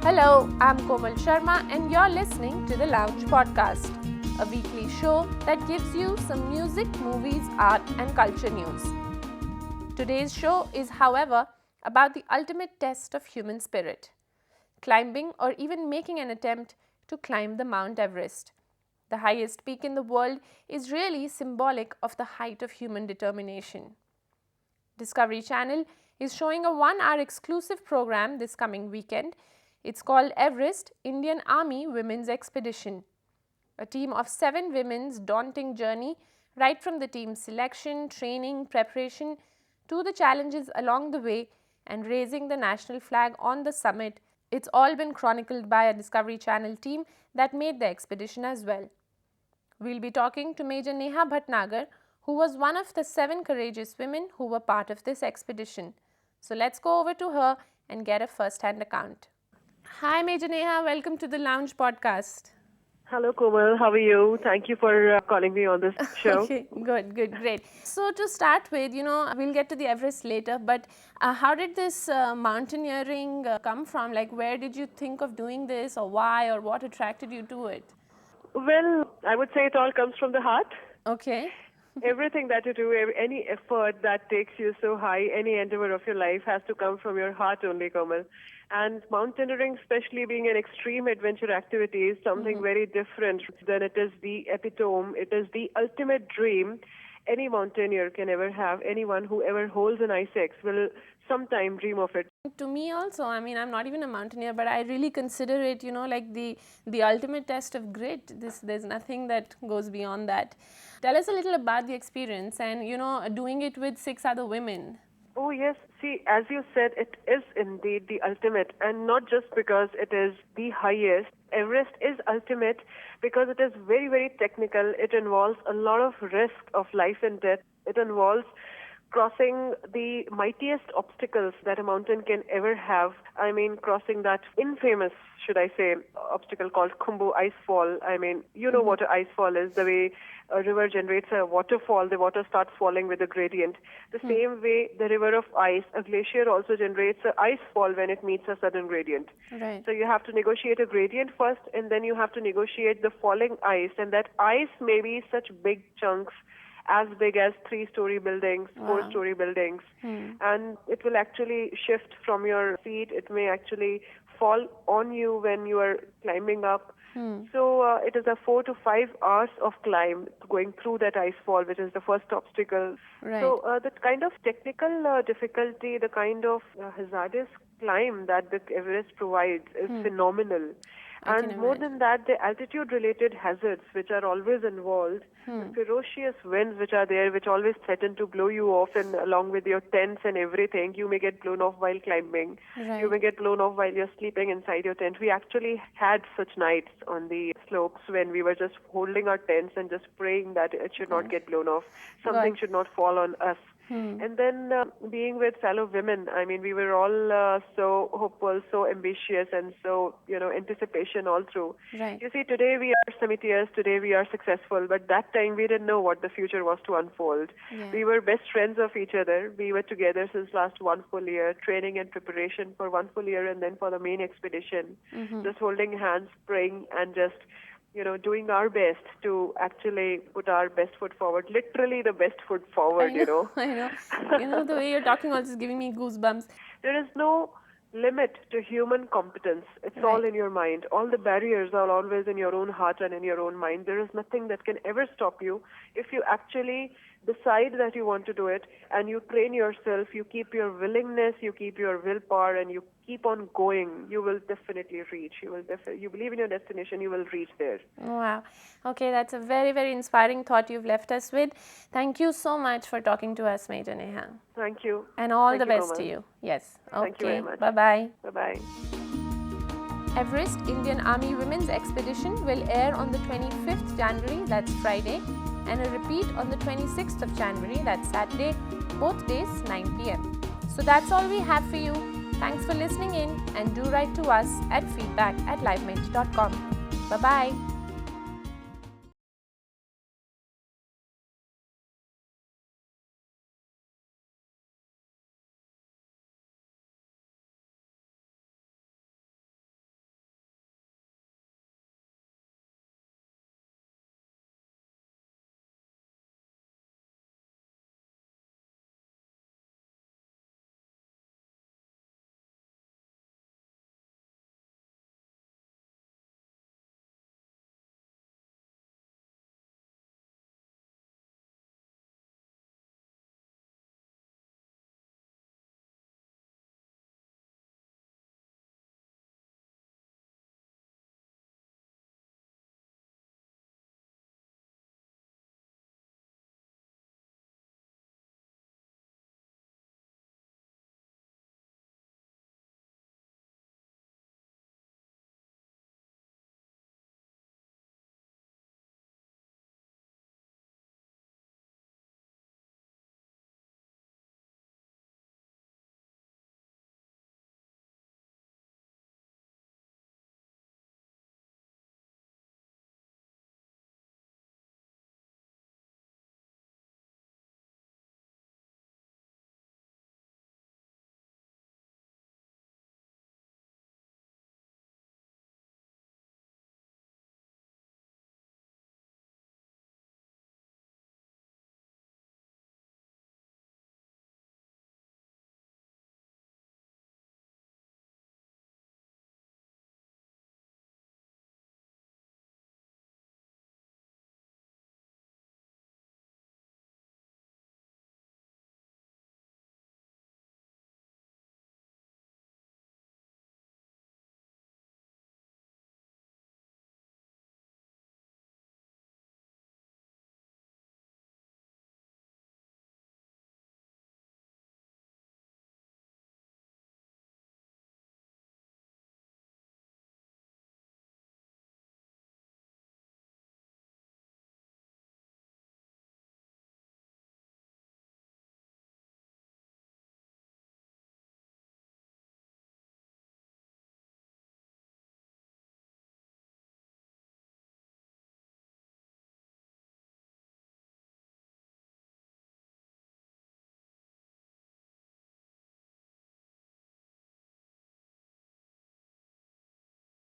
Hello, I'm Komal Sharma and you're listening to the Lounge Podcast, a weekly show that gives you some music, movies, art and culture news. Today's show is, however, about the ultimate test of human spirit, climbing or even making an attempt to climb the Mount Everest. The highest peak in the world is really symbolic of the height of human determination. Discovery Channel is showing a 1-hour exclusive program this coming weekend. It's called Everest, Indian Army Women's Expedition. A team of 7 women's daunting journey, right from the team's selection, training, preparation, to the challenges along the way and raising the national flag on the summit. It's all been chronicled by a Discovery Channel team that made the expedition as well. We'll be talking to Major Neha Bhatnagar, who was one of the 7 courageous women who were part of this expedition. So let's go over to her and get a first-hand account. Hi Major Neha, welcome to the Lounge Podcast. Hello Komal, how are you? Thank you for calling me on this show. Okay, good, great. So to start with, we'll get to the Everest later, but how did this mountaineering come from? Like, where did you think of doing this, or why, or what attracted you to it? Well, I would say it all comes from the heart. Okay. Everything that you do, any effort that takes you so high, any endeavor of your life has to come from your heart only, Komal. And mountaineering, especially being an extreme adventure activity, is something very different than it is the epitome. It is the ultimate dream any mountaineer can ever have. Anyone who ever holds an ice axe will sometime dream of it. To me also, I'm not even a mountaineer, but I really consider it, like the ultimate test of grit. There's nothing that goes beyond that. Tell us a little about the experience and, doing it with 6 other women. Oh, yes. See, as you said, it is indeed the ultimate, and not just because it is the highest. Everest is ultimate because it is very, very technical. It involves a lot of risk of life and death. It involves crossing the mightiest obstacles that a mountain can ever have. Crossing that infamous, should I say, obstacle called Khumbu Icefall. What an icefall is. The way a river generates a waterfall, the water starts falling with a gradient. The same way the river of ice, a glacier also generates an icefall when it meets a sudden gradient. Right. So you have to negotiate a gradient first, and then you have to negotiate the falling ice. And that ice may be such big chunks, as big as 3-story buildings, 4-story buildings. And it will actually shift from your feet. It may actually fall on you when you are climbing up. So it is a 4 to 5 hours of climb going through that ice fall, which is the first obstacle. Right. So the kind of technical difficulty, the kind of hazardous climb that the Everest provides is phenomenal. And more than that, the altitude-related hazards which are always involved, the ferocious winds which are there, which always threaten to blow you off, and along with your tents and everything, you may get blown off while climbing. Right. You may get blown off while you're sleeping inside your tent. We actually had such nights on the slopes when we were just holding our tents and just praying that it should not get blown off. Something should not fall on us. And then being with fellow women, we were all so hopeful, so ambitious, and so, anticipation all through. Right. You see, today we are summiteers, today we are successful, but that time we didn't know what the future was to unfold. Yeah. We were best friends of each other. We were together since last 1 full year, training and preparation for 1 full year, and then for the main expedition, just holding hands, praying, and just doing our best to actually put our best foot forward, literally the best foot forward, I know. The way you're talking also is giving me goosebumps. There is no limit to human competence. It's all in your mind. All the barriers are always in your own heart and in your own mind. There is nothing that can ever stop you if you actually decide that you want to do it, and you train yourself, you keep your willingness, you keep your willpower, and you keep on going. You will definitely reach. You believe in your destination, you will reach there. Wow. Okay, that's a very, very inspiring thought you've left us with. Thank you so much for talking to us, Major Neha. Thank you. And all Thank the you, best Komal. to you. Yes. Okay. Thank you very much. Bye-bye. Bye-bye. Everest Indian Army Women's Expedition will air on the 25th January, that's Friday, and a repeat on the 26th of January, that's Saturday, both days 9 p.m. So that's all we have for you. Thanks for listening in, and do write to us at feedback@livemate.com. Bye-bye.